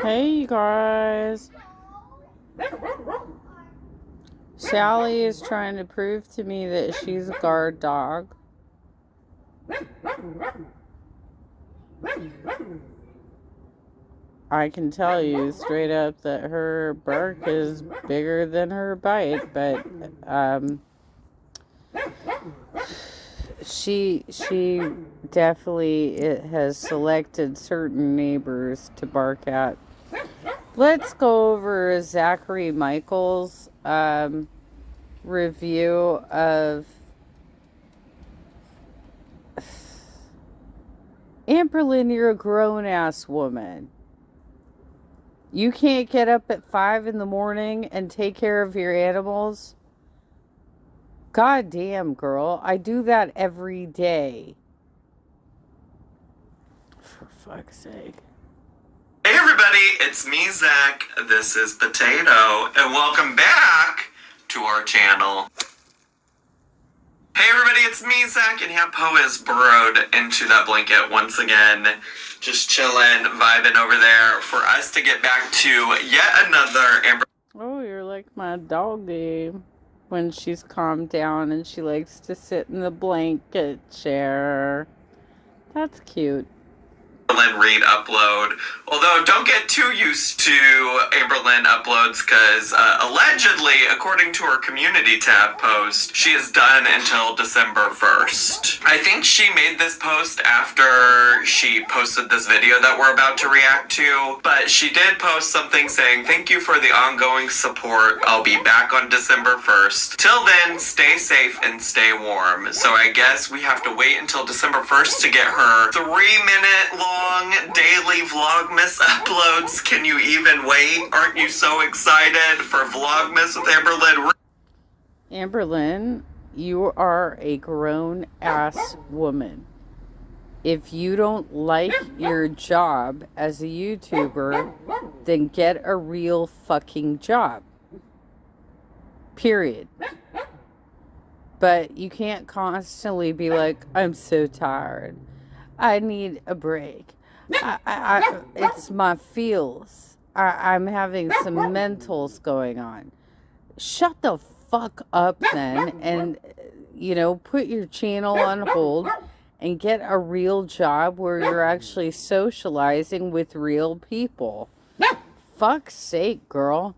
Hey, you guys. Sally is trying to prove to me that she's a guard dog. I can tell you straight up that her bark is bigger than her bite, but she definitely has selected certain neighbors to bark at. Let's go over Zachary Michael's review of Amberlynn. You're a grown-ass woman. You can't get up at 5 in the morning and take care of your animals? God damn, girl. I do that every day. For fuck's sake. Hey everybody, it's me, Zach. This is Potato, and welcome back to our channel. Hey everybody, it's me, Zach, and yeah, Poe is burrowed into that blanket once again. Just chilling, vibing over there for us to get back to yet another Amber. Oh, you're like my doggy. When she's calmed down and she likes to sit in the blanket chair. That's cute. Amberlynn read upload. Although, don't get too used to Amberlynn uploads because allegedly, according to her community tab post, she is done until December 1st. I think she made this post after she posted this video that we're about to react to, but she did post something saying, "Thank you for the ongoing support. I'll be back on December 1st. Till then, stay safe and stay warm." So I guess we have to wait until December 1st to get her 3-minute long daily Vlogmas uploads. Can you even wait? Aren't you so excited for Vlogmas with Amberlynn? Amberlynn, you are a grown-ass woman. If you don't like your job as a YouTuber, then get a real fucking job. Period. But you can't constantly be like, "I'm so tired. I need a break. It's my feels. I'm having some mentals going on." Shut the fuck up then and, put your channel on hold and get a real job where you're actually socializing with real people. Fuck's sake, girl.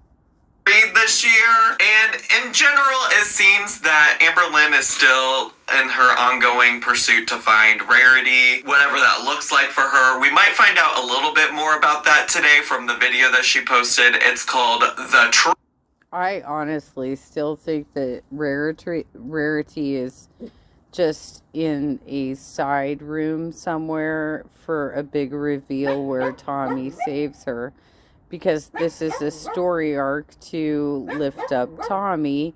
This year, and in general it seems that Amberlynn is still in her ongoing pursuit to find Rarity, whatever that looks like for her. We might find out a little bit more about that today from the video that she posted. It's called The Truth. I honestly still think that Rarity is just in a side room somewhere for a big reveal where Tommy saves her. Because this is a story arc to lift up Tommy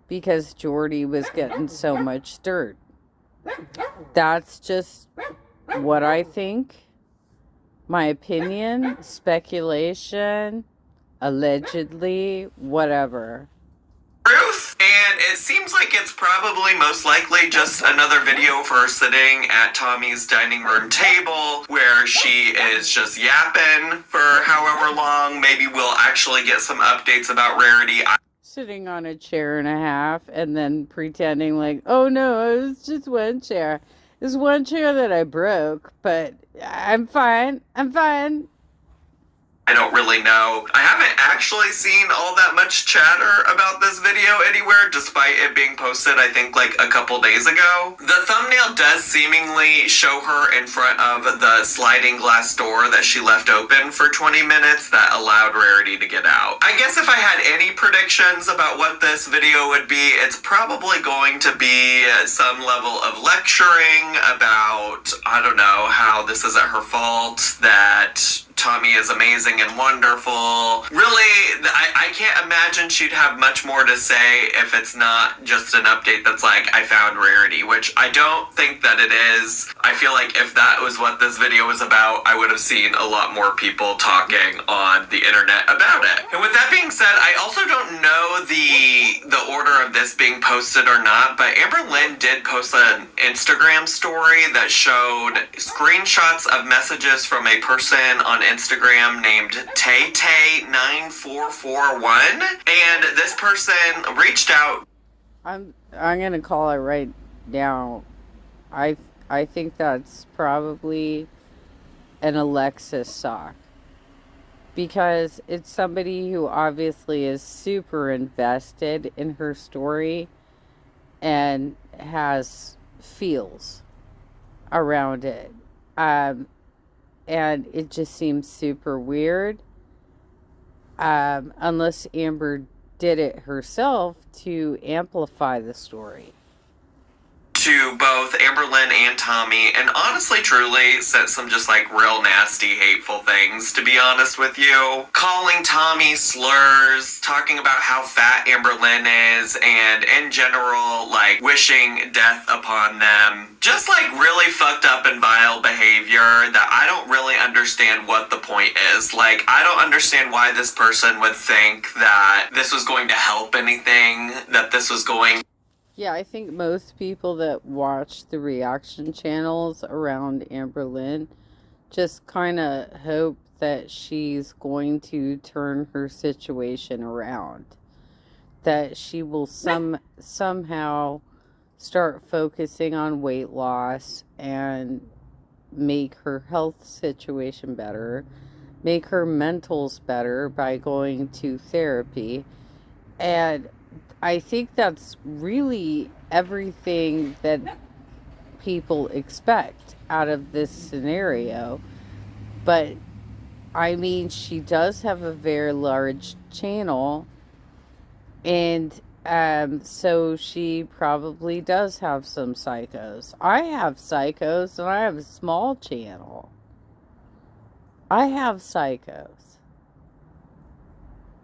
because Jordy was getting so much dirt. That's just what I think. My opinion, speculation, allegedly, whatever. Truth, and it seems like it's probably most likely just another video of her sitting at Tommy's dining room table where she is just yapping for however long. Maybe we'll actually get some updates about Rarity. Sitting on a chair and a half and then pretending like, "Oh no, it was just one chair. It's one chair that I broke, but I'm fine. I'm fine." I don't really know. I haven't actually seen all that much chatter about this video anywhere, despite it being posted, I think, like a couple days ago. The thumbnail does seemingly show her in front of the sliding glass door that she left open for 20 minutes that allowed Rarity to get out. I guess if I had any predictions about what this video would be, it's probably going to be some level of lecturing about, I don't know, how this isn't her fault, that Tommy is amazing and wonderful. Really, I can't imagine she'd have much more to say if it's not just an update that's like, "I found Rarity," which I don't think that it is. I feel like if that was what this video was about, I would have seen a lot more people talking on the internet about it. And with that being said, I also don't know the order of this being posted or not, but Amberlynn did post an Instagram story that showed screenshots of messages from a person on Instagram Instagram named Tay9441, and this person reached out. I'm gonna call it right now. I think that's probably an Alexis sock, because it's somebody who obviously is super invested in her story and has feels around it. And it just seems super weird. Unless Amber did it herself to amplify the story. To both Amberlynn and Tommy, and honestly, truly said some just like real nasty, hateful things, to be honest with you. Calling Tommy slurs, talking about how fat Amberlynn is, and in general, like wishing death upon them. Just like really fucked up and vile behavior that I don't really understand what the point is. Like, I don't understand why this person would think that this was going to help anything, that this was going. Yeah, I think most people that watch the reaction channels around Amberlynn just kind of hope that she's going to turn her situation around. That she will somehow start focusing on weight loss and make her health situation better, make her mentals better by going to therapy. And I think that's really everything that people expect out of this scenario. But, I mean, she does have a very large channel, and so she probably does have some psychos. I have psychos, and I have a small channel. I have psychos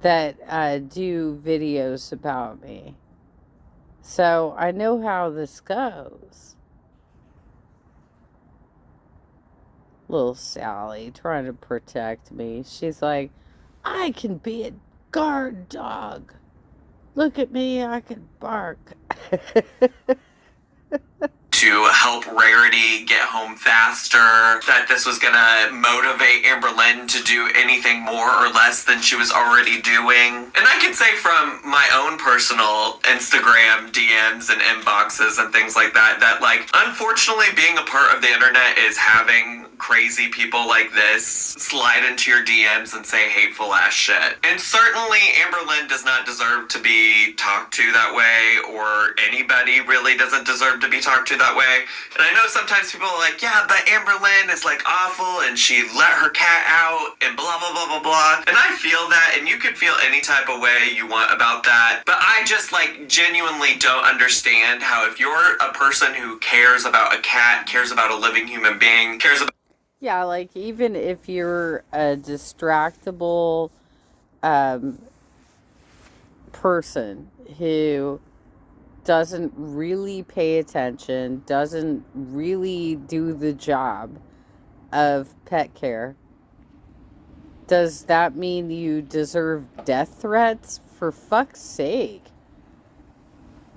that do videos about me. So I know how this goes. Little Sally trying to protect me. She's like, I can be a guard dog. Look at me, I can bark. To help Rarity get home faster, that this was gonna motivate Amberlynn to do anything more or less than she was already doing. And I can say from my own personal Instagram DMs and inboxes and things like that, that like, unfortunately being a part of the internet is having crazy people like this slide into your DMs and say hateful ass shit. And certainly Amberlynn does not deserve to be talked to that way, or anybody really doesn't deserve to be talked to that way. And I know sometimes people are like, yeah, but Amberlynn is like awful and she let her cat out and blah blah blah blah blah. And I feel that, and you could feel any type of way you want about that, but I just like genuinely don't understand how, if you're a person who cares about a cat, cares about a living human being, cares about. Yeah, like, even if you're a distractible person who doesn't really pay attention, doesn't really do the job of pet care, does that mean you deserve death threats? For fuck's sake.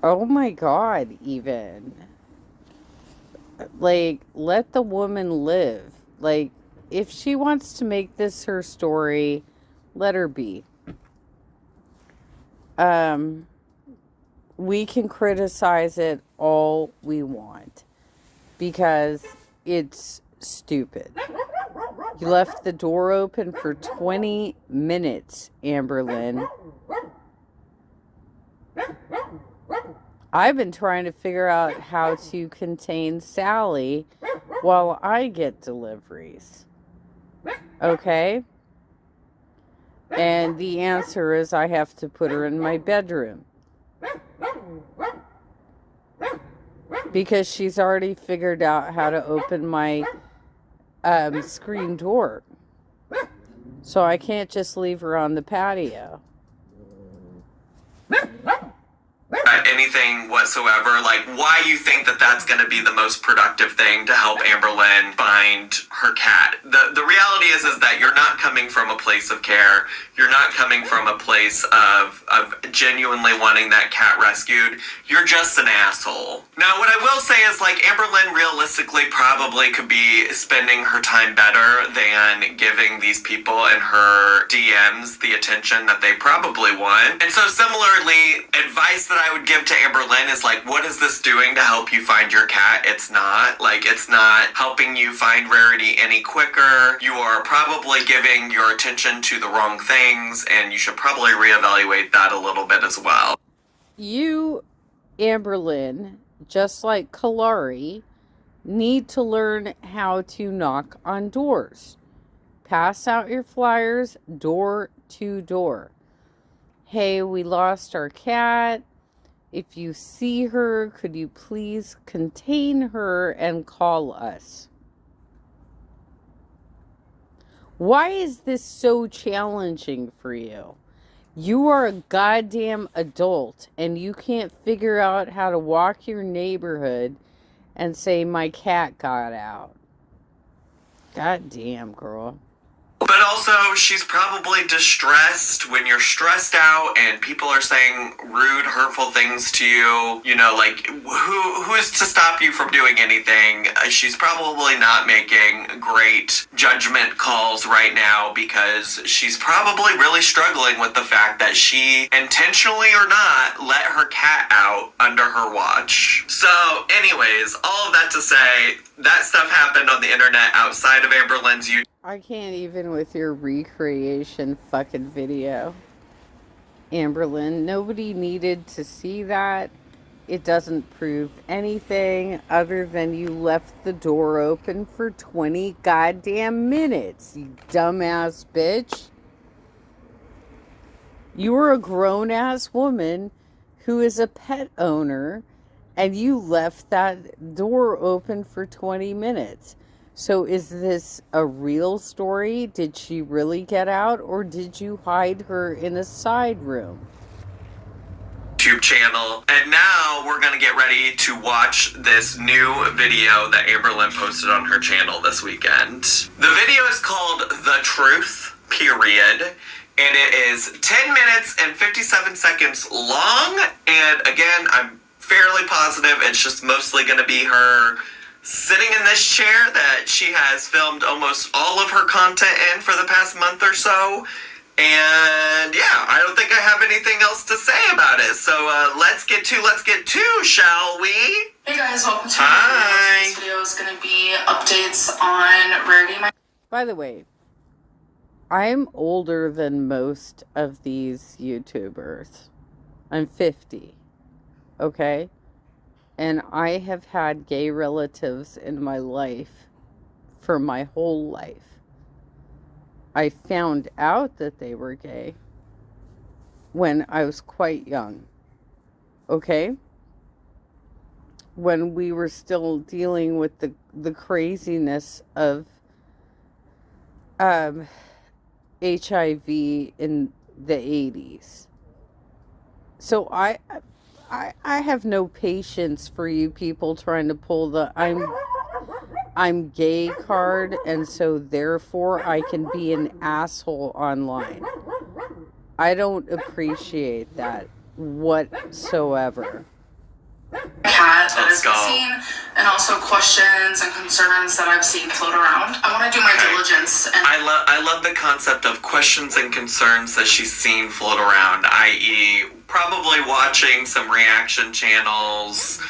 Oh my God, even. Like, let the woman live. Like, if she wants to make this her story, let her be. We can criticize it all we want, because it's stupid. You left the door open for 20 minutes, Amberlynn. I've been trying to figure out how to contain Sally while I get deliveries. Okay? And the answer is I have to put her in my bedroom. Because she's already figured out how to open my screen door. So I can't just leave her on the patio. anything whatsoever, like why you think that that's going to be the most productive thing to help Amberlynn find her cat. The reality is that you're not coming from a place of care. You're not coming from a place of genuinely wanting that cat rescued. You're just an asshole. Now, what I will say is, like, Amberlynn realistically probably could be spending her time better than giving these people in her DMs the attention that they probably want. And so similarly, advice that I would give to Amberlynn is, like, what is this doing to help you find your cat? It's not. Like, it's not helping you find Rarity any quicker. You are probably giving your attention to the wrong things, and you should probably reevaluate that a little bit as well. You, Amberlynn, just like Kalari, need to learn how to knock on doors. Pass out your flyers door to door. Hey, we lost our cat. If you see her, could you please contain her and call us? Why is this so challenging for you? You are a goddamn adult and you can't figure out how to walk your neighborhood and say, my cat got out. Goddamn, girl. But also, she's probably distressed when you're stressed out and people are saying rude, hurtful things to you. You know, like, who's to stop you from doing anything? She's probably not making great judgment calls right now because she's probably really struggling with the fact that she, intentionally or not, let her cat out under her watch. So, anyways, all of that to say, that stuff happened on the internet outside of Amberlynn's YouTube. I can't even with your recreation fucking video, Amberlynn. Nobody needed to see that. It doesn't prove anything other than you left the door open for 20 goddamn minutes, you dumbass bitch. You are a grown-ass woman who is a pet owner, and you left that door open for 20 minutes. So is this a real story? Did she really get out, or did you hide her in a side room? YouTube channel. And now we're going to get ready to watch this new video that Amberlynn posted on her channel this weekend. The video is called The Truth, period. And it is 10 minutes and 57 seconds long. And again, I'm fairly positive it's just mostly going to be her sitting in this chair that she has filmed almost all of her content in for the past month or so. And yeah, I don't think I have anything else to say about it. So let's get to, shall we? Hey guys, welcome to my video. This video is going to be updates on Rarity. By the way, I'm older than most of these YouTubers. I'm 50. Okay? And I have had gay relatives in my life for my whole life. I found out that they were gay when I was quite young. Okay? When we were still dealing with the craziness of HIV in the 80s. So I have no patience for you people trying to pull the I'm gay card, and so therefore I can be an asshole online. I don't appreciate that whatsoever. Cat that has been seen, and also questions and concerns that I've seen float around. I want to do my diligence. And I love the concept of questions and concerns that she's seen float around, i.e. probably watching some reaction channels,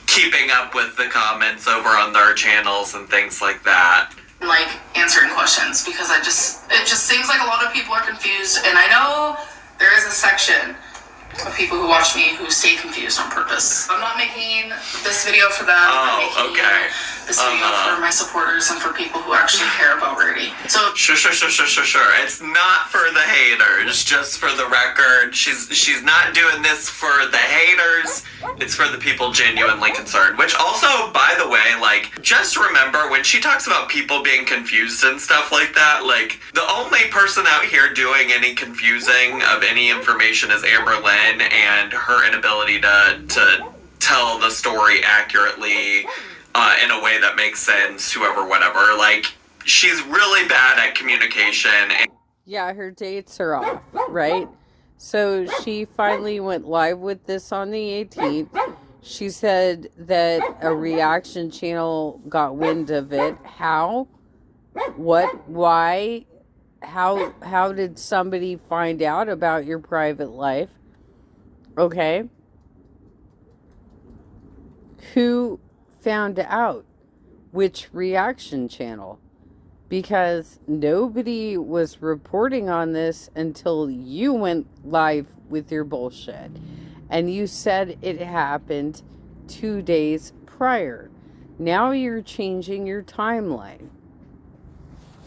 keeping up with the comments over on their channels and things like that. Like answering questions, because it just seems like a lot of people are confused, and I know there is a section of people who watch me who stay confused on purpose. I'm not making this video for them. I'm making this video for my supporters and for people who actually care about Rarity. So Sure. It's not for the haters, just for the record. She's not doing this for the haters. It's for the people genuinely concerned. Which also, by the way, like, just remember when she talks about people being confused and stuff like that, like, the only person out here doing any confusing of any information is Amberlynn and her inability to tell the story accurately in a way that makes sense, whoever, whatever. Like, she's really bad at communication. Yeah, her dates are off, right? So she finally went live with this on the 18th. She said that a reaction channel got wind of it. How? What? Why? How did somebody find out about your private life? Okay. Who found out? Which reaction channel? Because nobody was reporting on this until you went live with your bullshit. And you said it happened 2 days prior. Now you're changing your timeline.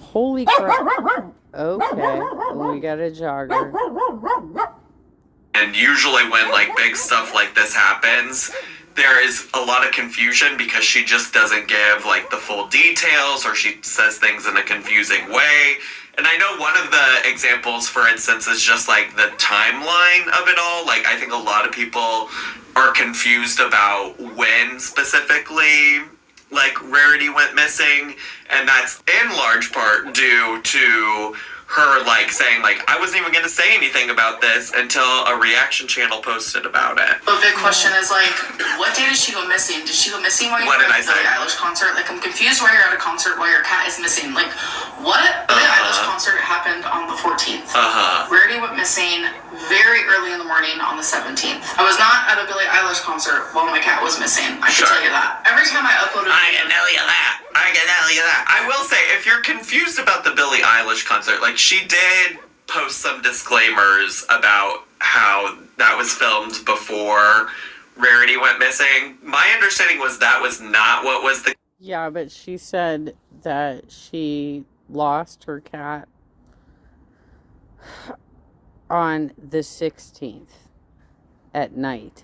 Holy crap. Okay, we got a jogger. And usually when, like, big stuff like this happens, there is a lot of confusion because she just doesn't give, like, the full details, or she says things in a confusing way. And I know one of the examples, for instance, is just, like, the timeline of it all. Like, I think a lot of people are confused about when specifically, like, Rarity went missing, and that's in large part due to her, like, saying, like, I wasn't even gonna say anything about this until a reaction channel posted about it. But big question is, like, what day did she go missing? Did she go missing while you were at the Billie Eilish concert? Like, I'm confused why you're at a concert while your cat is missing. Like, what? Billie Eilish concert happened on the 14th. Rarity went missing very early in the morning on the 17th. I was not at a Billie Eilish concert while my cat was missing. I can tell you that. Every time I uploaded I can tell you that. I will say, if you're confused about the Billie Eilish concert, like, she did post some disclaimers about how that was filmed before Rarity went missing. My understanding was that was not what was the... Yeah, but she said that she lost her cat on the 16th at night.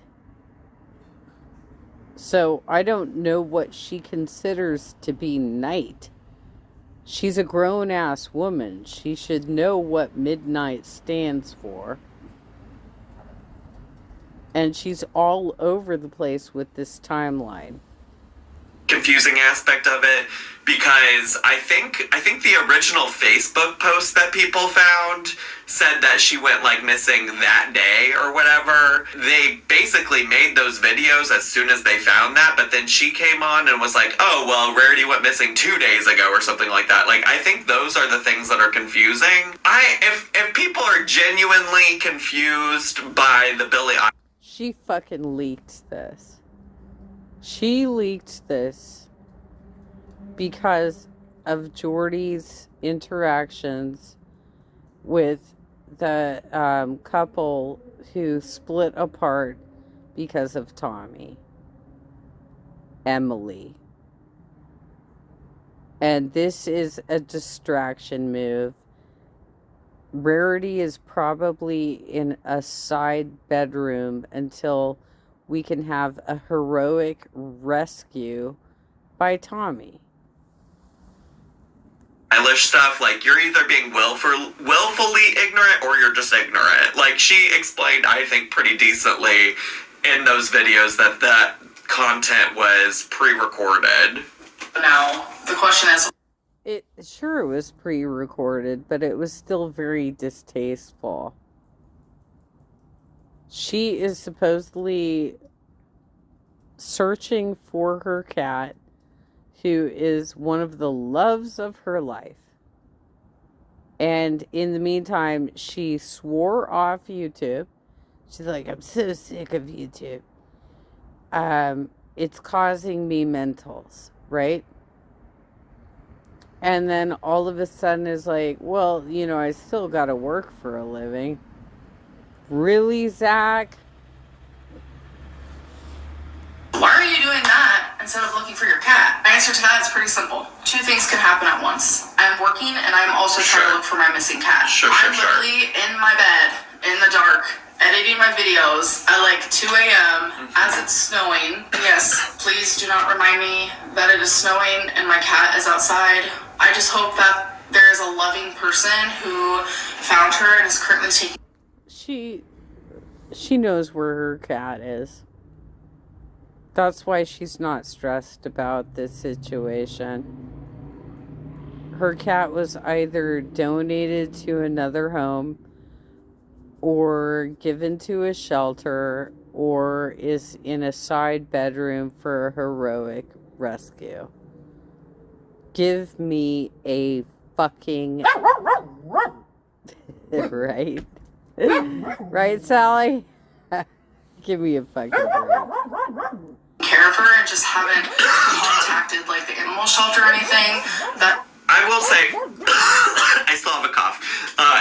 So I don't know what she considers to be night. She's a grown-ass woman. She should know what midnight stands for. And she's all over the place with this timeline. Confusing aspect of it, because I think the original Facebook post that people found said that she went, like, missing that day or whatever. They basically made those videos as soon as they found that, but then she came on and was like, oh, well, Rarity went missing 2 days ago or something like that. Like, I think those are the things that are confusing. If people are genuinely confused by the Billie Eilish... She fucking leaked this. She leaked this because of Jordy's interactions with the couple who split apart because of Tommy, Emily. And this is a distraction move. Rarity is probably in a side bedroom until we can have a heroic rescue by Tommy. Eilish stuff, like, you're either being willfully ignorant or you're just ignorant. Like, she explained, I think, pretty decently in those videos that that content was pre-recorded. Now, the question is... It sure was pre-recorded, but it was still very distasteful. She is supposedly searching for her cat, who is one of the loves of her life. And in the meantime, she swore off YouTube. She's like, I'm so sick of YouTube. It's causing me mentals, right? And then all of a sudden is like, well, you know, I still got to work for a living. Really, Zach? Why are you doing that? And instead of looking for your cat? My answer to that is pretty simple. Two things can happen at once. I'm working and I'm also trying to look for my missing cat. I'm literally in my bed, in the dark, editing my videos at like 2 a.m. as it's snowing. Yes, please do not remind me that it is snowing and my cat is outside. I just hope that there is a loving person who found her and is currently taking... She knows where her cat is. That's why she's not stressed about this situation. Her cat was either donated to another home or given to a shelter or is in a side bedroom for a heroic rescue. Give me a fucking... right? Right, Sally? Give me a fucking break. Care of her and just haven't contacted like the animal shelter or anything. That I will say, I still have a cough.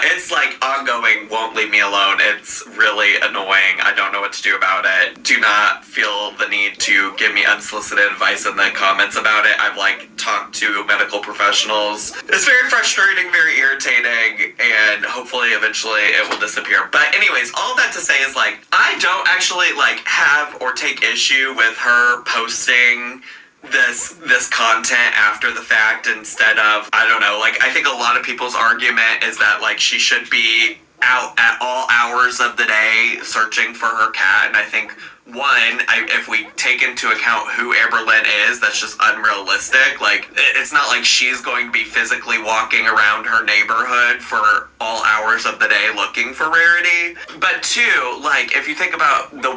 It's like ongoing, won't leave me alone. It's really annoying. I don't know what to do about it. Do not feel the need to give me unsolicited advice in the comments about it. I've like talked to medical professionals. It's very frustrating, very irritating, and hopefully eventually it will disappear. But anyways, all that to say is like, I don't actually like have or take issue with her posting this content after the fact instead of, I don't know, like, I think a lot of people's argument is that, like, she should be out at all hours of the day searching for her cat, and I think, if we take into account who Amberlynn is, that's just unrealistic. Like, it's not like she's going to be physically walking around her neighborhood for all hours of the day looking for Rarity. But two, like, if you think about the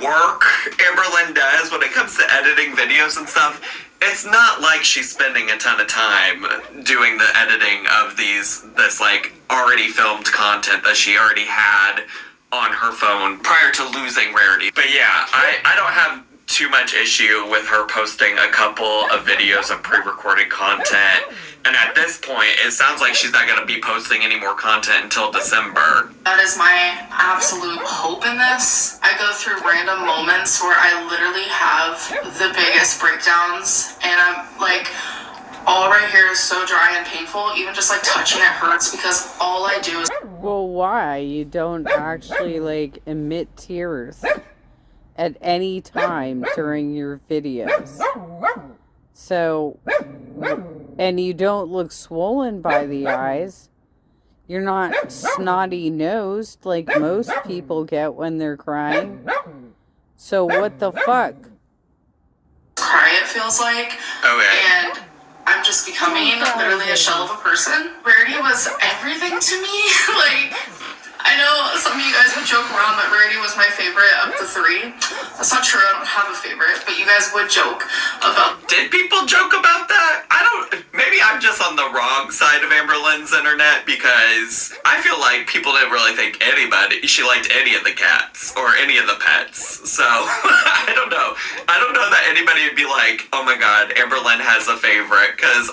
work Amberlynn does when it comes to editing videos and stuff, it's not like she's spending a ton of time doing the editing of this like already filmed content that she already had on her phone prior to losing Rarity. But yeah, I don't have too much issue with her posting a couple of videos of pre-recorded content. And at this point, it sounds like she's not going to be posting any more content until December. That is my absolute hope in this. I go through random moments where I literally have the biggest breakdowns, and I'm like, all right here is so dry and painful. Even just like touching it hurts because all I do is... Well, why? You don't actually like emit tears at any time during your videos. So, and you don't look swollen by the eyes. You're not snotty-nosed like most people get when they're crying. So what the fuck? Cry, it feels like. Okay. And I'm just becoming literally a shell of a person. Rarity was everything to me. Like, I know some of you guys would joke around that Rarity was my favorite of the three. That's not true, I don't have a favorite, but you guys would joke about... Did people joke about that? Maybe I'm just on the wrong side of Amberlynn's internet, because I feel like people didn't really think she liked any of the cats, or any of the pets, so, I don't know. I don't know that anybody would be like, oh my god, Amberlynn has a favorite, because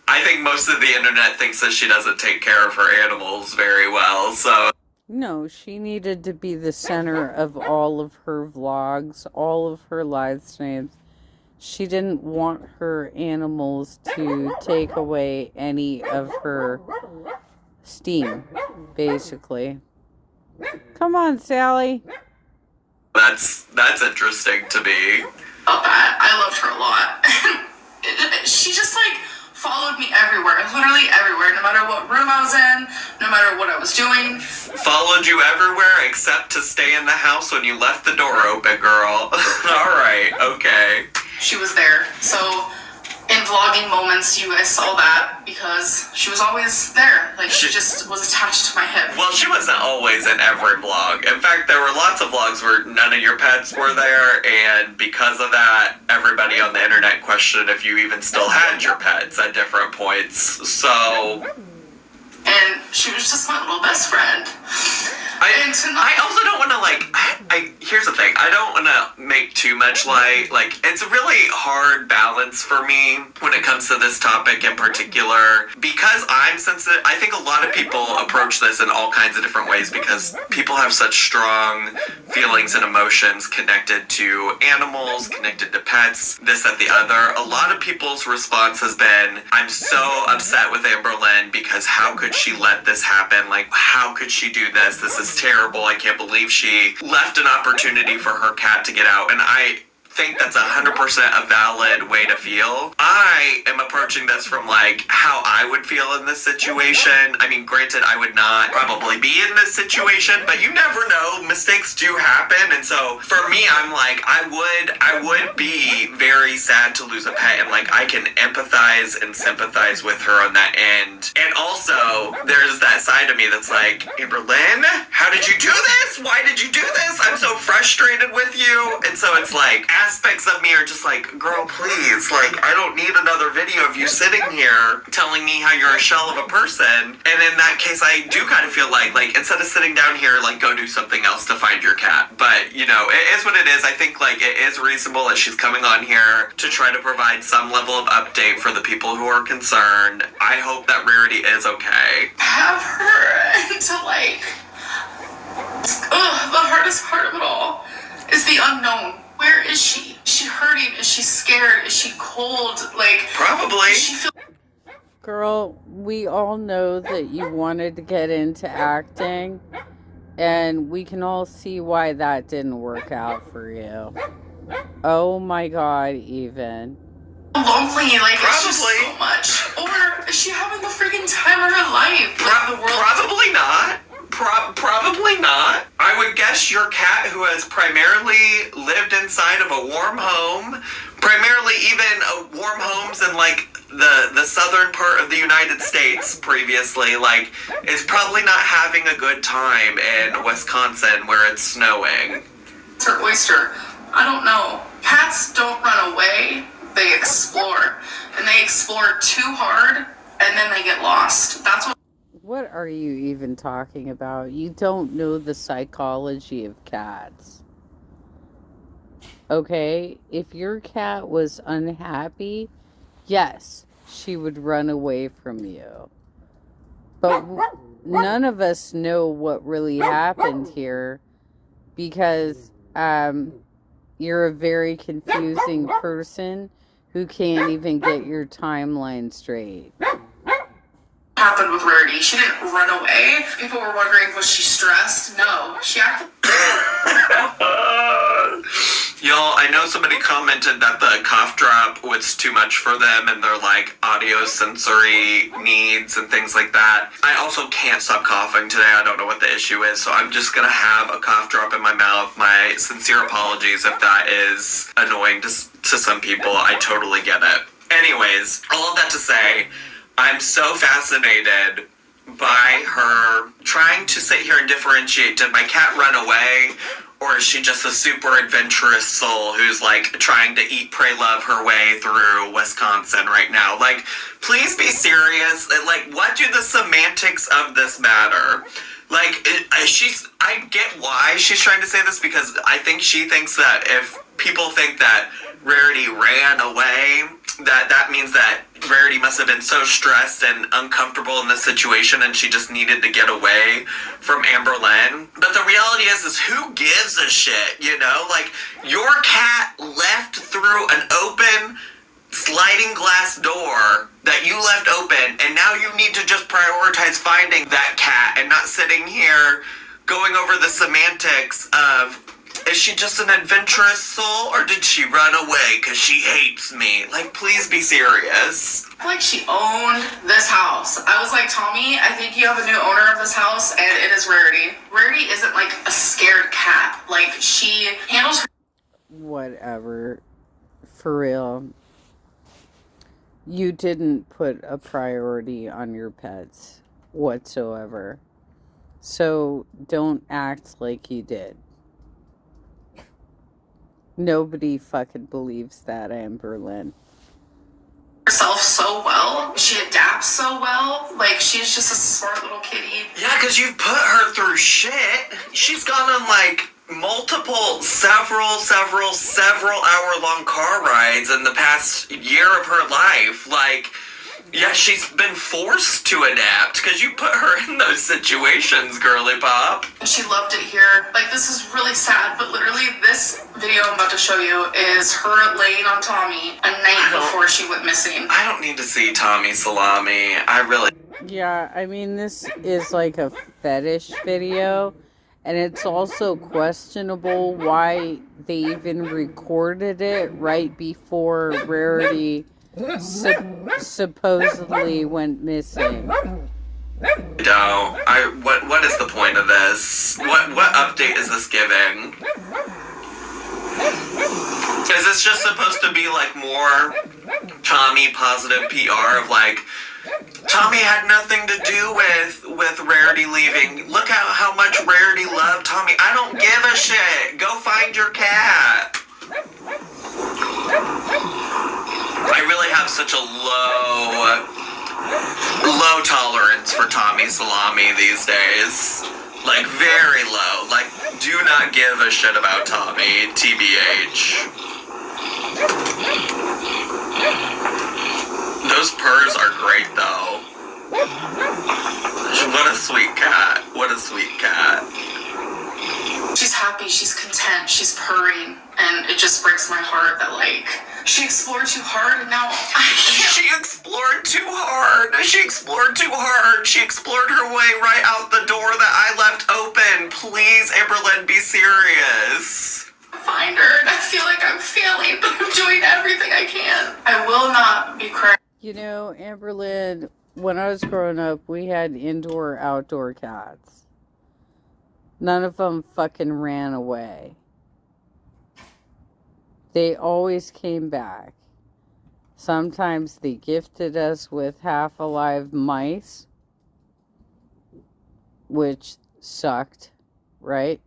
I think most of the internet thinks that she doesn't take care of her animals very well, so... No, she needed to be the center of all of her vlogs, all of her live streams. She didn't want her animals to take away any of her steam, basically. Come on, Sally. That's interesting to me. I loved her a lot. She just like followed me everywhere, literally everywhere, no matter what room I was in, no matter what I was doing. Followed you everywhere except to stay in the house when you left the door open, girl. Alright, okay. She was there. So in vlogging moments, you guys saw that because she was always there. Like, she just was attached to my hip. Well, she wasn't always in every vlog. In fact, there were lots of vlogs where none of your pets were there, and because of that, everybody on the internet questioned if you even still had your pets at different points. So... And she was just my little best friend. And tonight, I also don't want to, like, here's the thing. I don't want to make too much light. Like, it's a really hard balance for me when it comes to this topic in particular. Because I'm sensitive, I think a lot of people approach this in all kinds of different ways because people have such strong feelings and emotions connected to animals, connected to pets, this, that, the other. A lot of people's response has been, I'm so upset with Amberlynn because how could she let this happen? Like, how could she do this? This is terrible. I can't believe she left an opportunity for her cat to get out. And I think that's 100% a valid way to feel. I am approaching this from, like, how I would feel in this situation. I mean, granted, I would not probably be in this situation, but you never know. Mistakes do happen. And so for me, I'm like, I would be very sad to lose a pet, and like, I can empathize and sympathize with her on that end. And also, there's that side of me that's like, Amberlynn, how did you do this? Why did you do this? I'm so frustrated with you. And so it's like, aspects of me are just like, girl, please, like, I don't need another video of you sitting here telling me how you're a shell of a person. And in that case, I do kind of feel like instead of sitting down here, like, go do something else to find your cat. But, you know, it is what it is. I think, like, it is reasonable that she's coming on here to try to provide some level of update for the people who are concerned. I hope that Rarity is okay. have her into, like, the hardest part of it all is the unknown. Where is she? Is she hurting? Is she scared? Is she cold? Like, probably. Does she feel? Girl, we all know that you wanted to get into acting, and we can all see why that didn't work out for you. Oh my God, even. Lonely, like, Probably. it's just so much. Or is she having the freaking time of her life? Like, the world. Probably not. Probably not. I would guess your cat, who has primarily lived inside of a warm home, primarily even warm homes in, like, the southern part of the United States previously, like, is probably not having a good time in Wisconsin where it's snowing. It's her oyster. I don't know. Cats don't run away. They explore. And they explore too hard, and then they get lost. That's What are you even talking about? You don't know the psychology of cats. Okay? If your cat was unhappy, yes, she would run away from you. But none of us know what really happened here because you're a very confusing person who can't even get your timeline straight. happened with Rarity. She didn't run away. People were wondering, was she stressed? No. She acted... Y'all, I know somebody commented that the cough drop was too much for them and their, like, audio sensory needs and things like that. I also can't stop coughing today. I don't know what the issue is, so I'm just gonna have a cough drop in my mouth. My sincere apologies if that is annoying to some people. I totally get it. Anyways, all of that to say, I'm so fascinated by her trying to sit here and differentiate. Did my cat run away? Or is she just a super adventurous soul who's, like, trying to eat, pray, love her way through Wisconsin right now? Like, please be serious. Like, what do the semantics of this matter? Like, I get why she's trying to say this, because I think she thinks that if people think that Rarity ran away, that means that Rarity must have been so stressed and uncomfortable in this situation and she just needed to get away from Amberlynn. But the reality is who gives a shit, you know? Like, your cat left through an open sliding glass door that you left open, and now you need to just prioritize finding that cat and not sitting here going over the semantics of, is she just an adventurous soul, or did she run away because she hates me? Like, please be serious. I feel like she owned this house. I was like, Tommy, I think you have a new owner of this house, and it is Rarity. Rarity isn't like a scared cat. Like, she handles her... Whatever. For real. You didn't put a priority on your pets whatsoever. So don't act like you did. Nobody fucking believes that, Amberlynn. herself so well. She adapts so well. Like, she's just a smart little kitty. Yeah, because you've put her through shit. She's gone on, like, multiple, several hour-long car rides in the past year of her life. Like, yeah, she's been forced to adapt because you put her in those situations, girly pop. She loved it here. Like, this is really sad, but literally this video I'm about to show you is her laying on Tommy a night before she went missing. I don't need to see Tommy Salami. I really... Yeah, I mean, this is like a fetish video, and it's also questionable why they even recorded it right before Rarity supposedly went missing. No, what is the point of this? What update is this giving? Is this just supposed to be like more Tommy positive PR of like, Tommy had nothing to do with Rarity leaving. Look how much Rarity loved Tommy. I don't give a shit. Go find your cat. I really have such a low tolerance for Tommy Salami these days. Like, very low. Like, do not give a shit about Tommy, TBH. Those purrs are great, though. What a sweet cat. What a sweet cat. She's happy, she's content, she's purring, and it just breaks my heart that, like, she explored too hard, and now She explored too hard. She explored too hard. She explored her way right out the door that I left open. Please, Amberlynn, be serious. Find her, and I feel like I'm failing, but I'm doing everything I can. I will not be crying. You know, Amberlynn, when I was growing up, we had indoor-outdoor cats. None of them fucking ran away. They always came back. Sometimes they gifted us with half-alive mice, which sucked, right?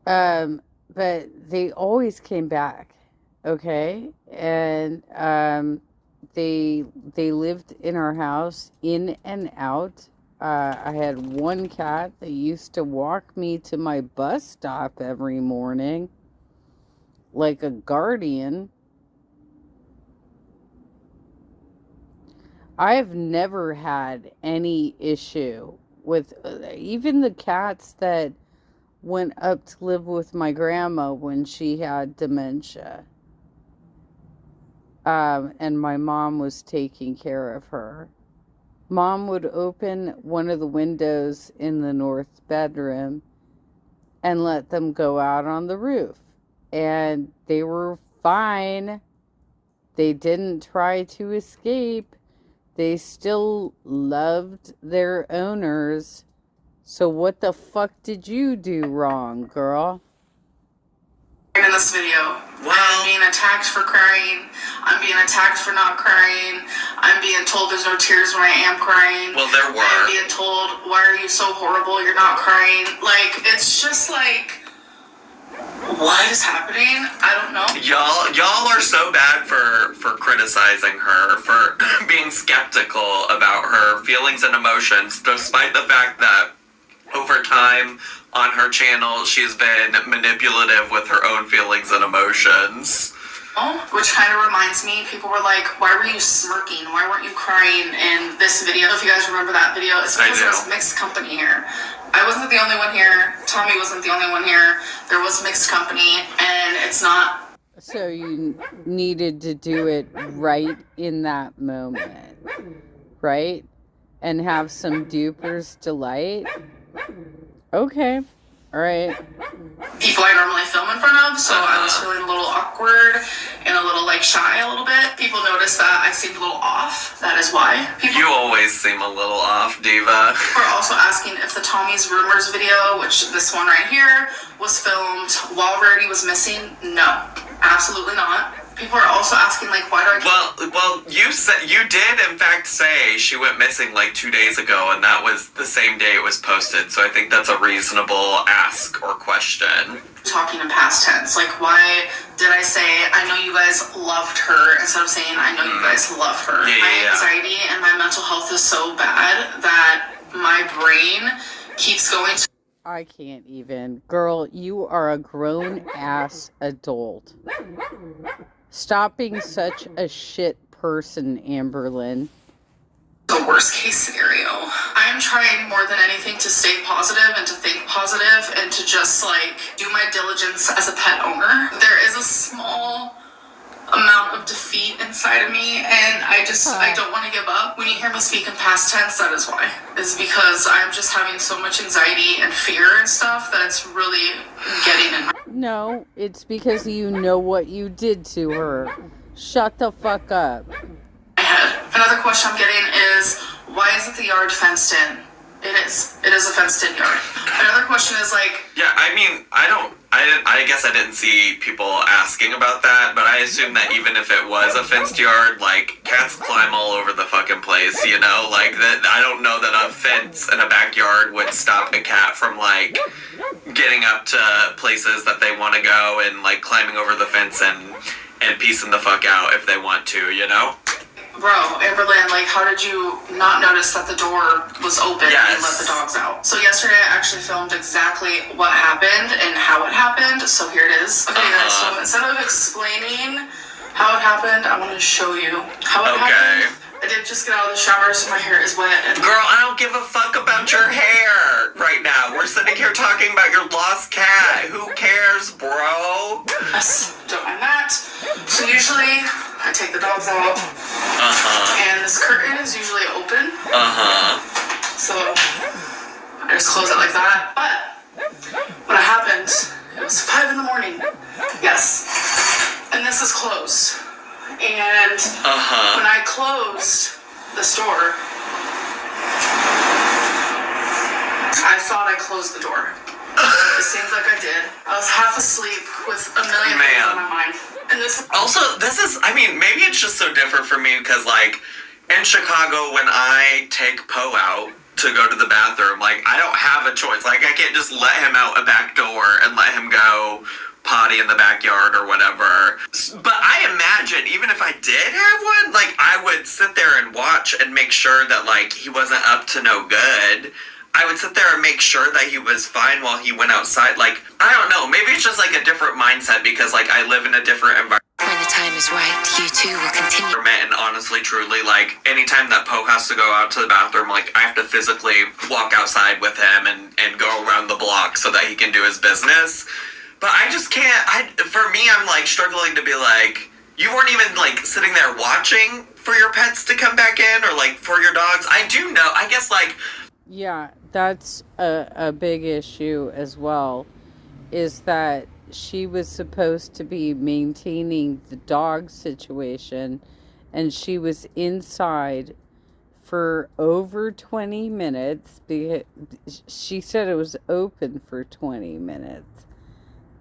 But they always came back, okay? And they lived in our house, in and out. I had one cat that used to walk me to my bus stop every morning, like a guardian. I've never had any issue with even the cats that went up to live with my grandma when she had dementia. And my mom was taking care of her. Mom would open one of the windows in the north bedroom and let them go out on the roof. And they were fine. They didn't try to escape. They still loved their owners. So what the fuck did you do wrong, girl? In this video, I'm being attacked for crying. I'm being attacked for not crying. I'm being told there's no tears when I am crying. Well, there were. I'm being told, why are you so horrible? You're not crying. Like, it's just like, what is happening? I don't know. Y'all are so bad for criticizing her, for being skeptical about her feelings and emotions, despite the fact that over time on her channel she's been manipulative with her own feelings and emotions. Oh, which kind of reminds me, people were like, why were you smirking? Why weren't you crying in this video? If you guys remember that video, it's because there was mixed company here. I wasn't the only one here. Tommy wasn't the only one here. There was mixed company, and it's not... So you needed to do it right in that moment, right? And have some duper's delight? Okay. All right. People I normally film in front of, so I was feeling a little awkward and a little, like, shy a little bit. People noticed that I seemed a little off. That is why. You always seem a little off, diva. We're also asking if the Tommy's Rumors video, which this one right here, was filmed while Rarity was missing. No, absolutely not. People are also asking, like, why do I... Well, you did in fact say she went missing like 2 days ago, and that was the same day it was posted. So I think that's a reasonable ask or question. Talking in past tense, like, why did I say I know you guys loved her instead of saying I know you guys love her? My anxiety and my mental health is so bad that my brain keeps going to... I can't even. Girl, you are a grown-ass adult. Stop being such a shit person, Amberlynn. The worst case scenario. I'm trying more than anything to stay positive and to think positive and to just, like, do my diligence as a pet owner. There is a small amount of defeat inside of me, and I don't want to give up. When you hear me speak in past tense, that is why. It's because I'm just having so much anxiety and fear and stuff that it's really getting in my... No, it's because you know what you did to her. Shut the fuck up. head. Another question I'm getting is, why isn't the yard fenced in? It is a fenced in yard. Another question is like... Yeah, I mean, I guess I didn't see people asking about that, but I assume that even if it was a fenced yard, like, cats climb all over the fucking place, you know? Like, that, I don't know that a fence in a backyard would stop a cat from, like, getting up to places that they want to go and, like, climbing over the fence and piecing the fuck out if they want to, you know? Bro, Amberlynn, like, how did you not notice that the door was open and you let the dogs out? So yesterday I actually filmed exactly what happened and how it happened, so here it is. Okay, guys, so instead of explaining how it happened, I want to show you how it happened. I did just get out of the shower, so my hair is wet. And girl, I don't give a fuck about your hair right now. We're sitting here talking about your lost cat. Who cares, bro? Yes, don't mind that. So usually I take the dogs out. And this curtain is usually open. So I just close it like that. But when it happened, it was 5 in the morning. Yes. And this is closed. And when I closed this door, I thought I closed the door. It seems like I did. I was half asleep with a million things on my mind. And this is, I mean, maybe it's just so different for me because, like, in Chicago, when I take Poe out to go to the bathroom, like, I don't have a choice. Like, I can't just let him out a back door and let him go potty in the backyard or whatever. But I imagine, even if I did have one, like, I would sit there and watch and make sure that, like, he wasn't up to no good. I would sit there and make sure that he was fine while he went outside. Like, I don't know, maybe it's just, like, a different mindset because, like, I live in a different environment. When the time is right, you too will continue. And honestly, truly, like, anytime that Poe has to go out to the bathroom, like, I have to physically walk outside with him and go around the block so that he can do his business. But I just can't, for me, I'm, like, struggling to be like, you weren't even, like, sitting there watching for your pets to come back in or, like, for your dogs. I do know, I guess, like... Yeah, that's a big issue as well, is that she was supposed to be maintaining the dog situation, and she was inside for over 20 minutes. She said it was open for 20 minutes.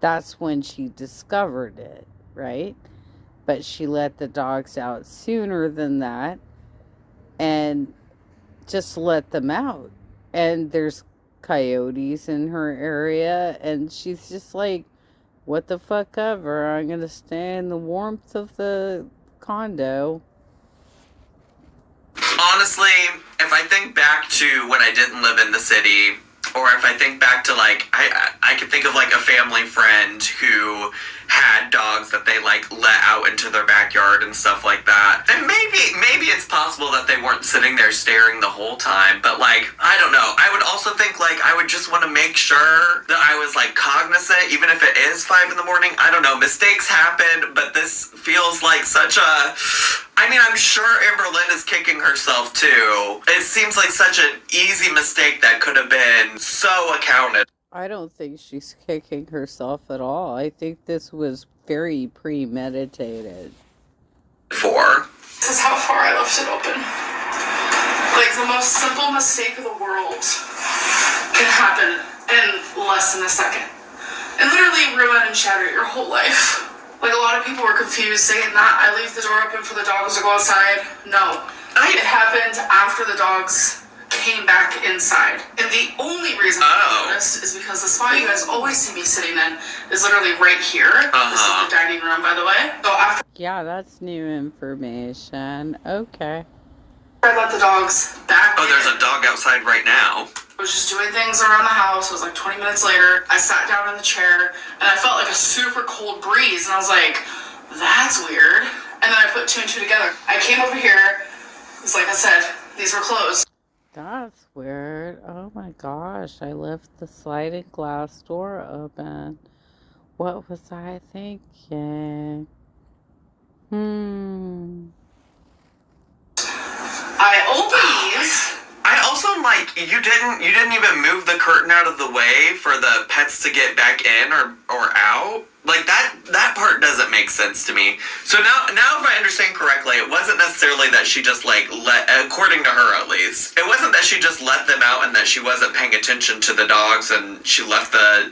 That's when she discovered it, right? But she let the dogs out sooner than that and just let them out. And there's coyotes in her area, and she's just like, what the fuck ever, I'm gonna stay in the warmth of the condo. Honestly, if I think back to when I didn't live in the city, or if I think back to, like, I could think of, like, a family friend who had dogs that they, like, let out into their backyard and stuff like that. And maybe it's possible that they weren't sitting there staring the whole time, but, like, I don't know. I would also think, like, I would just want to make sure that I was, like, cognizant, even if it is 5 in the morning. I don't know. Mistakes happen, but this feels like such a... I mean, I'm sure Amberlynn is kicking herself, too. It seems like such an easy mistake that could have been so accounted. I don't think she's kicking herself at all. I think this was very premeditated. This is how far I left it open. Like, the most simple mistake of the world can happen in less than a second. And literally ruin and shatter your whole life. Like, a lot of people were confused saying that I leave the door open for the dogs to go outside. No. It happened after the dogs came back inside. And the only reason I noticed is because the spot you guys always see me sitting in is literally right here. This is the dining room, by the way. So after Yeah, that's new information. Okay. I let the dogs back in, there's a dog outside right now. I was just doing things around the house. It was like 20 minutes later. I sat down in the chair and I felt like a super cold breeze. And I was like, that's weird. And then I put two and two together. I came over here. It's like I said, these were closed. That's weird. Oh my gosh, I left the sliding glass door open. What was I thinking? I opened these. I also you didn't even move the curtain out of the way for the pets to get back in or out. Like that part doesn't make sense to me. So now if I understand correctly, it wasn't necessarily that she just let, according to her at least, it wasn't that she just let them out and that she wasn't paying attention to the dogs and she left the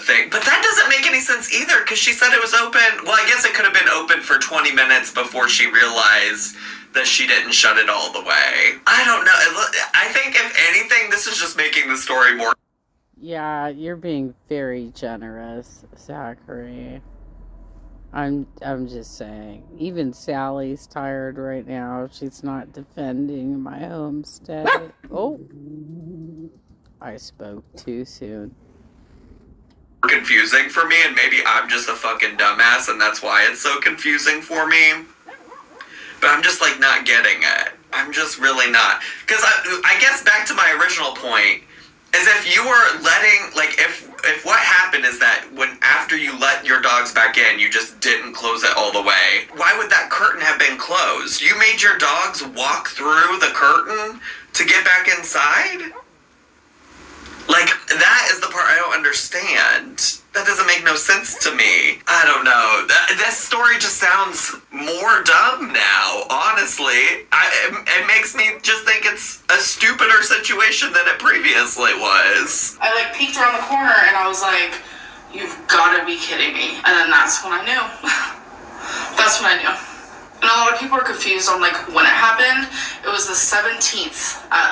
thing. But that doesn't make any sense either, because she said it was open. Well, I guess it could have been open for 20 minutes before she realized that she didn't shut it all the way. I don't know. I think if anything, this is just making the story more. Yeah, you're being very generous, Zachary. I'm just saying. Even Sally's tired right now. She's not defending my homestead. Oh, I spoke too soon. Confusing for me, and maybe I'm just a fucking dumbass, and that's why it's so confusing for me. But I'm just not getting it. I'm just really not. Because I guess back to my original point. As if you were letting, if what happened is that after you let your dogs back in, you just didn't close it all the way, why would that curtain have been closed? You made your dogs walk through the curtain to get back inside? That is the part I don't understand. That doesn't make no sense to me. I don't know. This story just sounds more dumb now, honestly. It makes me just think it's a stupider situation than it previously was. I peeked around the corner and I was like, you've got to be kidding me. And then that's when I knew. That's when I knew. And a lot of people are confused on when it happened. It was the 17th at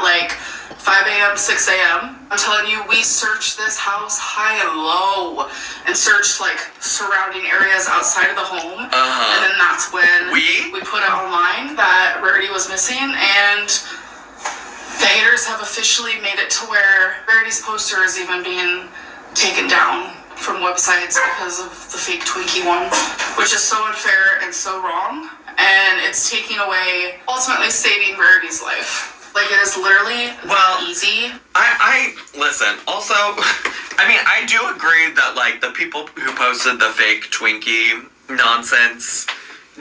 5 a.m., 6 a.m. I'm telling you, we searched this house high and low and searched surrounding areas outside of the home. And then that's when we put it online that Rarity was missing, and the haters have officially made it to where Rarity's poster is even being taken down from websites because of the fake Twinkie one, which is so unfair and so wrong. And it's taking away, ultimately saving Rarity's life. It is literally easy. I listen, also, I do agree that, the people who posted the fake Twinkie nonsense,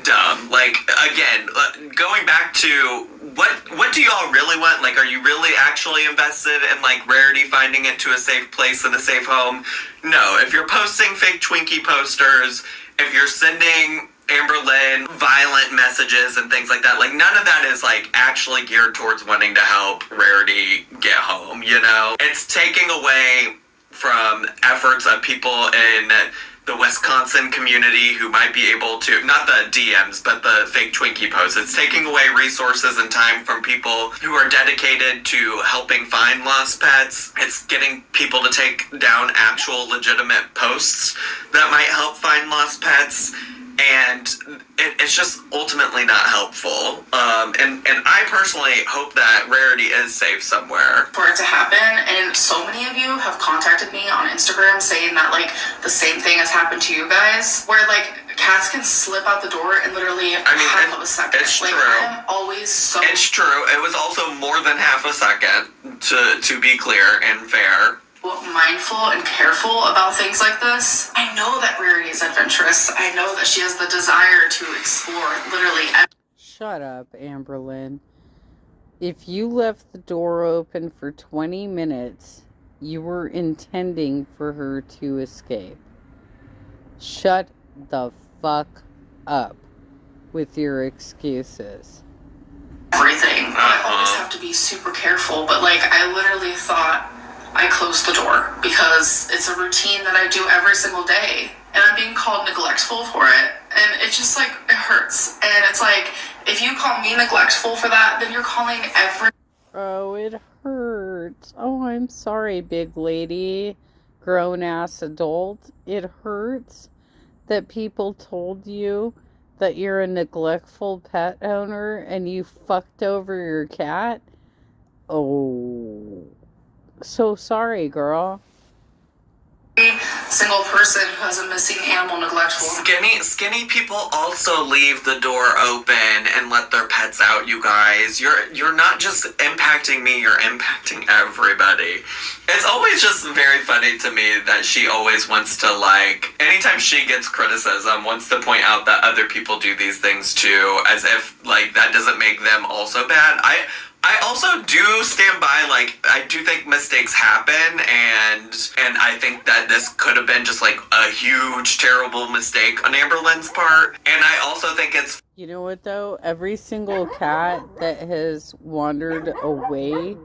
dumb. Again, going back to, what do y'all really want? Are you really actually invested in, Rarity finding it to a safe place and a safe home? No, if you're posting fake Twinkie posters, if you're sending Amberlynn violent messages and things like that, none of that is actually geared towards wanting to help Rarity get home, It's taking away from efforts of people in the Wisconsin community who might be able to, not the DMs, but the fake Twinkie posts. It's taking away resources and time from people who are dedicated to helping find lost pets. It's getting people to take down actual legitimate posts that might help find lost pets. And it's just ultimately not helpful. And I personally hope that Rarity is safe somewhere. For it to happen, and so many of you have contacted me on Instagram saying that the same thing has happened to you guys, where cats can slip out the door in literally half of a second. It's true. I'm always so... It's true. It was also more than half a second, to be clear and fair. Mindful and careful about things like this. I know that Rarity is adventurous. I know that she has the desire to explore literally. Shut up, Amberlynn. If you left the door open for 20 minutes, you were intending for her to escape. Shut the fuck up with your excuses. Everything. I always have to be super careful, but I literally thought I closed the door because it's a routine that I do every single day. and I'm being called neglectful for it, and it's just like, it hurts. And it's like, if you call me neglectful for that, then you're calling every... Oh, it hurts. Oh, I'm sorry, big lady, grown-ass adult. It hurts that people told you that you're a neglectful pet owner and you fucked over your cat. Oh, so sorry, girl. Single person who has a missing animal neglectful. Skinny people also leave the door open and let their pets out, you guys. You're not just impacting me, you're impacting everybody. It's always just very funny to me that she always wants to, like, anytime she gets criticism, wants to point out that other people do these things too, as if, like, that doesn't make them also bad. I also do stand by, like, I do think mistakes happen, and I think that this could have been just, like, a huge, terrible mistake on Amberlynn's part, and I also think it's... You know what, though? Every single cat that has wandered away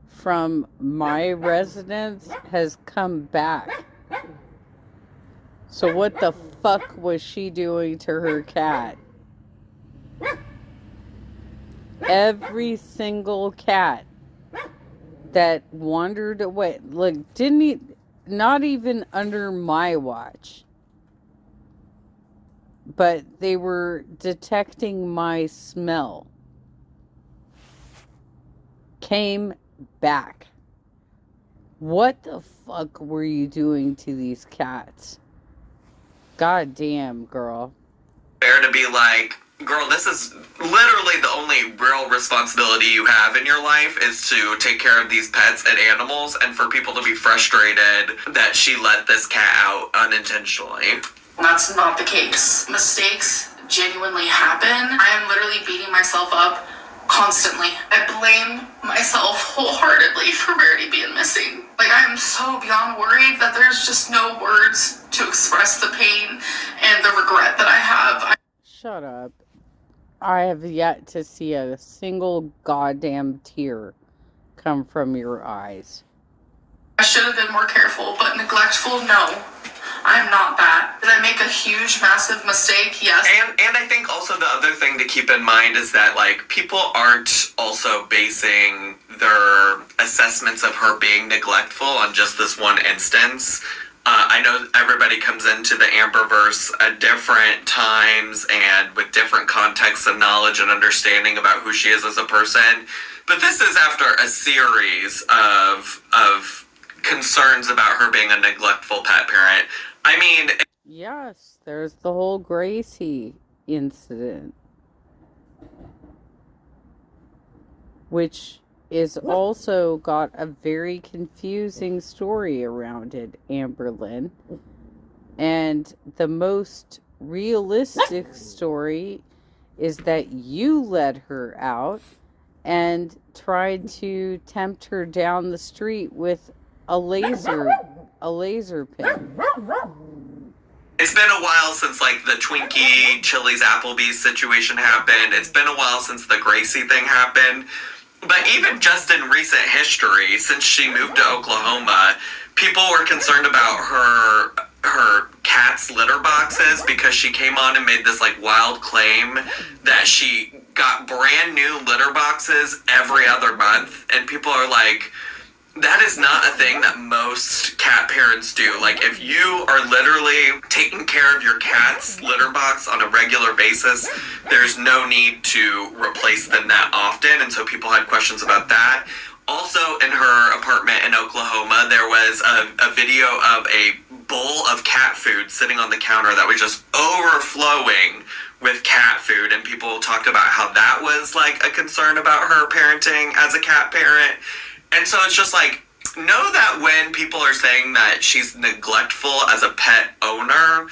from my residence has come back. So what the fuck was she doing to her cat? Every single cat that wandered away, like, not even under my watch, but they were detecting my smell, came back. What the fuck were you doing to these cats? God damn, girl. Fair to be like, girl, this is literally the only real responsibility you have in your life is to take care of these pets and animals, and for people to be frustrated that she let this cat out unintentionally. That's not the case. Mistakes genuinely happen. I am literally beating myself up constantly. I blame myself wholeheartedly for Verity being missing. Like, I am so beyond worried that there's just no words to express the pain and the regret that I have. Shut up. I have yet to see a single goddamn tear come from your eyes. I should have been more careful, but neglectful, no. I'm not that. Did I make a huge, massive mistake? Yes. And I think also the other thing to keep in mind is that, like, people aren't also basing their assessments of her being neglectful on just this one instance. I know everybody comes into the Amberverse at different times and with different contexts of knowledge and understanding about who she is as a person. But this is after a series of concerns about her being a neglectful pet parent. I mean... Yes, there's the whole Gracie incident, which is also got a very confusing story around it, Amberlynn. And the most realistic story is that you let her out and tried to tempt her down the street with a laser pin. It's been a while since, like, the Twinkie, Chili's, Applebee's situation happened. It's been a while since the Gracie thing happened. But even just in recent history, since she moved to Oklahoma, people were concerned about her cat's litter boxes because she came on and made this, like, wild claim that she got brand new litter boxes every other month. And people are like, that is not a thing that most cat parents do. Like, if you are literally taking care of your cat's litter box on a regular basis, there's no need to replace them that often. And so people had questions about that. Also, in her apartment in Oklahoma, there was a video of a bowl of cat food sitting on the counter that was just overflowing with cat food. And people talked about how that was, like, a concern about her parenting as a cat parent. And so it's just like, know that when people are saying that she's neglectful as a pet owner,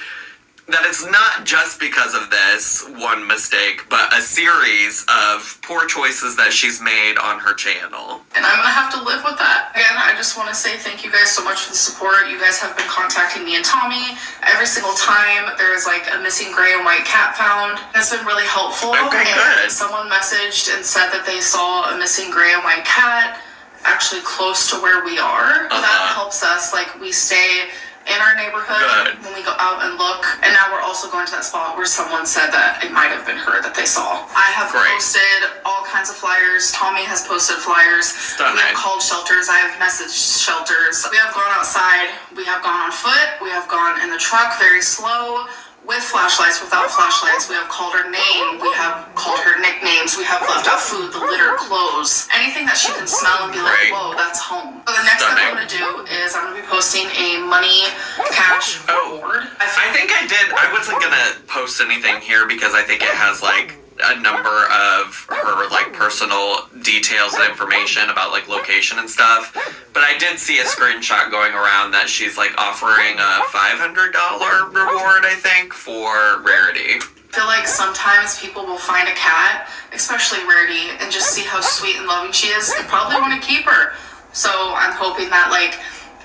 that it's not just because of this one mistake, but a series of poor choices that she's made on her channel. And I'm gonna have to live with that. Again, I just want to say thank you guys so much for the support. You guys have been contacting me and Tommy every single time there is, like, a missing gray and white cat found. It's been really helpful. Okay, good. Someone messaged and said that they saw a missing gray and white cat actually close to where we are. That helps us, like, we stay in our neighborhood Good. when we go out and look. And now we're also going to that spot where someone said that it might have been her that they saw. I have posted all kinds of flyers. Tommy has posted flyers. Stunning. We have called shelters. I have messaged shelters. We have gone outside. We have gone on foot. We have gone in the truck very slow, with flashlights, without flashlights. We have called her name. We have called her nicknames. We have left out food, the litter, clothes. Anything that she can smell and be like, whoa, that's home. So the next thing I'm going to do is I'm going to be posting a money cash reward. I think I did. I wasn't going to post anything here because I think it has, like, a number of her, like, personal details and information about, like, location and stuff. But I did see a screenshot going around that she's, like, offering a $500 reward, I think, for Rarity. I feel like sometimes people will find a cat, especially Rarity, and just see how sweet and loving she is and probably want to keep her. So I'm hoping that, like,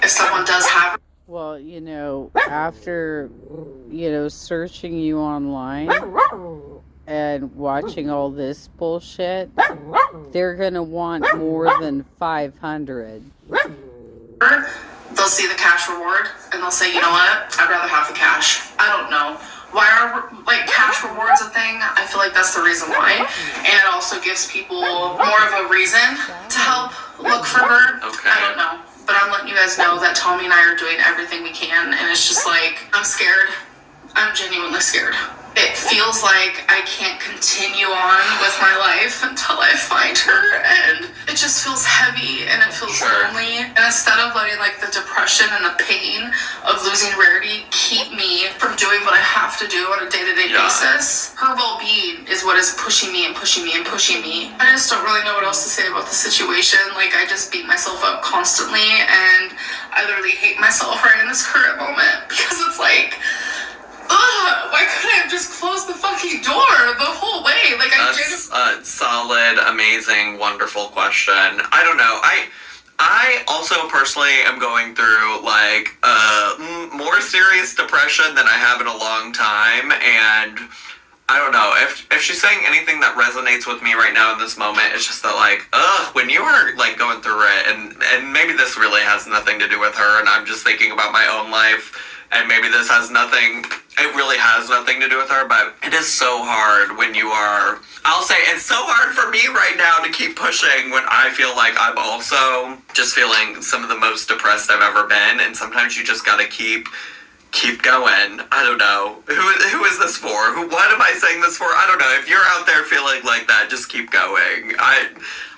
if someone does have her. Well, you know, after, you know, searching you online and watching all this bullshit, they're gonna want more than 500. They'll see the cash reward and they'll say, you know what, I'd rather have the cash. I don't know. Why are, like, cash rewards a thing? I feel like that's the reason why. And it also gives people more of a reason to help look for her. Okay. I don't know. But I'm letting you guys know that Tommy and I are doing everything we can, and it's just like, I'm scared. I'm genuinely scared. It feels like I can't continue on with my life until I find her, and it just feels heavy and it feels lonely. And instead of letting, like, the depression and the pain of losing Rarity keep me from doing what I have to do on a day-to-day basis, her well-being is what is pushing me and pushing me and pushing me. I just don't really know what else to say about the situation. Like, I just beat myself up constantly, and I literally hate myself right in this current moment because it's like, why couldn't I have just closed the fucking door the whole way? Like, That's a solid, amazing, wonderful question. I don't know. I also personally am going through, like, more serious depression than I have in a long time, and I don't know, if she's saying anything that resonates with me right now in this moment, it's just that, like, when you are, like, going through it, and maybe this really has nothing to do with her, and I'm just thinking about my own life, and maybe this has nothing, it really has nothing to do with her, but it is so hard when you are, I'll say it's so hard for me right now to keep pushing when I feel like I'm also just feeling some of the most depressed I've ever been, and sometimes you just gotta keep going. I don't know. Who is this for? What am I saying this for? I don't know. If you're out there feeling like that, just keep going.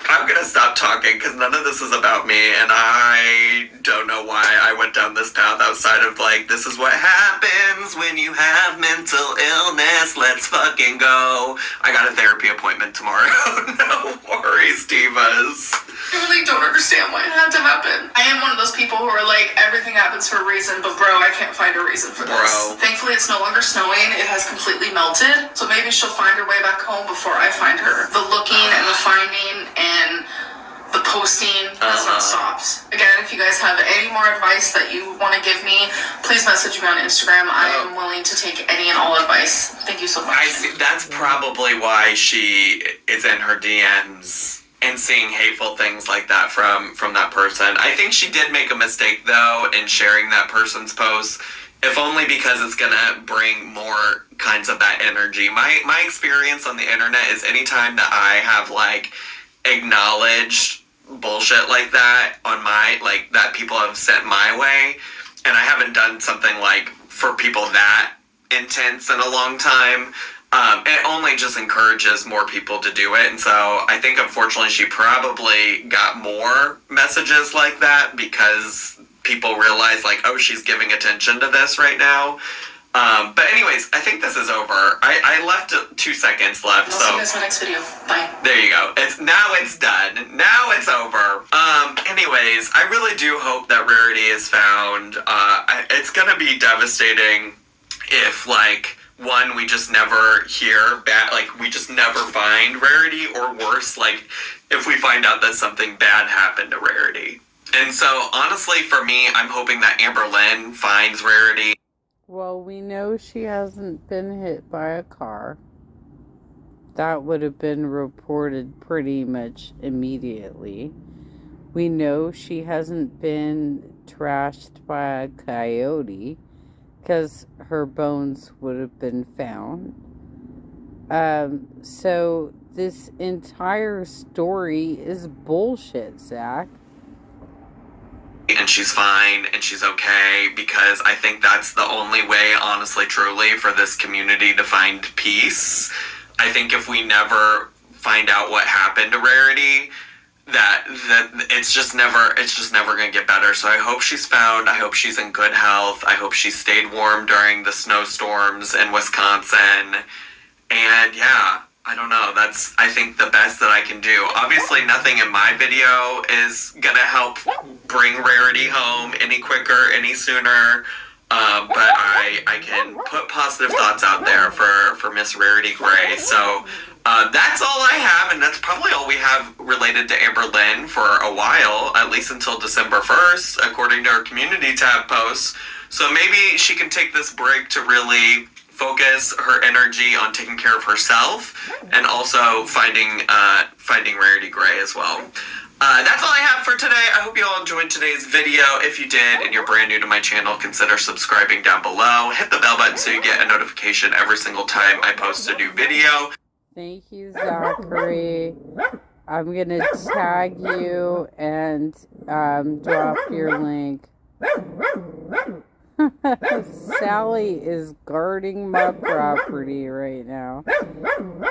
I'm gonna stop talking because none of this is about me, and I don't know why I went down this path outside of, like, this is what happens when you have mental illness. Let's fucking go. I got a therapy appointment tomorrow. No worries, divas. I really don't understand why it had to happen. I am one of those people who are like, everything happens for a reason, but bro, I can't find a reason for this. Thankfully, it's no longer snowing. It has completely melted, so maybe she'll find her way back home before I find her. The looking and the finding and the posting has not stopped. Again, if you guys have any more advice that you want to give me, please message me on Instagram. I am willing to take any and all advice. Thank you so much. I see. That's probably why she is in her DMs and seeing hateful things like that from that person. I think she did make a mistake, though, in sharing that person's post, if only because it's gonna bring more kinds of that energy. My experience on the internet is anytime that I have, like, acknowledged bullshit like that on my, like, that people have sent my way, and I haven't done something, like, for people that intense in a long time, it only just encourages more people to do it. And so I think, unfortunately, she probably got more messages like that because people realize, like, oh, she's giving attention to this right now. But anyways, I think this is over. I left 2 seconds left. I'll see you guys in my next video. Bye. There you go. Now it's done. Now it's over. Anyways, I really do hope that Rarity is found. It's gonna be devastating if, like, one, we just never hear back, like, we just never find Rarity, or worse, like, if we find out that something bad happened to Rarity. And so, honestly, for me, I'm hoping that Amberlynn finds Rarity. Well, we know she hasn't been hit by a car. That would have been reported pretty much immediately. We know she hasn't been trashed by a coyote, because her bones would have been found. So this entire story is bullshit, Zach. And she's fine and she's okay, because I think that's the only way, honestly, truly, for this community to find peace. I think if we never find out what happened to Rarity, that it's just never gonna get better. So I hope she's found. I hope she's in good health. I hope she stayed warm during the snowstorms in Wisconsin. And yeah, I don't know. That's, I think, the best that I can do. Obviously, nothing in my video is gonna help bring Rarity home any quicker, any sooner. But I can put positive thoughts out there for Miss Rarity Gray. So that's all I have, and that's probably all we have related to Amberlynn for a while, at least until December 1st, according to her community tab posts. So maybe she can take this break to really focus her energy on taking care of herself and also finding Rarity Gray as well. That's all I have for today. I hope you all enjoyed today's video. If you did and you're brand new to my channel, consider subscribing down below. Hit the bell button so you get a notification every single time I post a new video. Thank you, Zachary. I'm going to tag you and drop your link. Sally is guarding my property right now.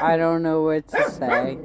I don't know what to say.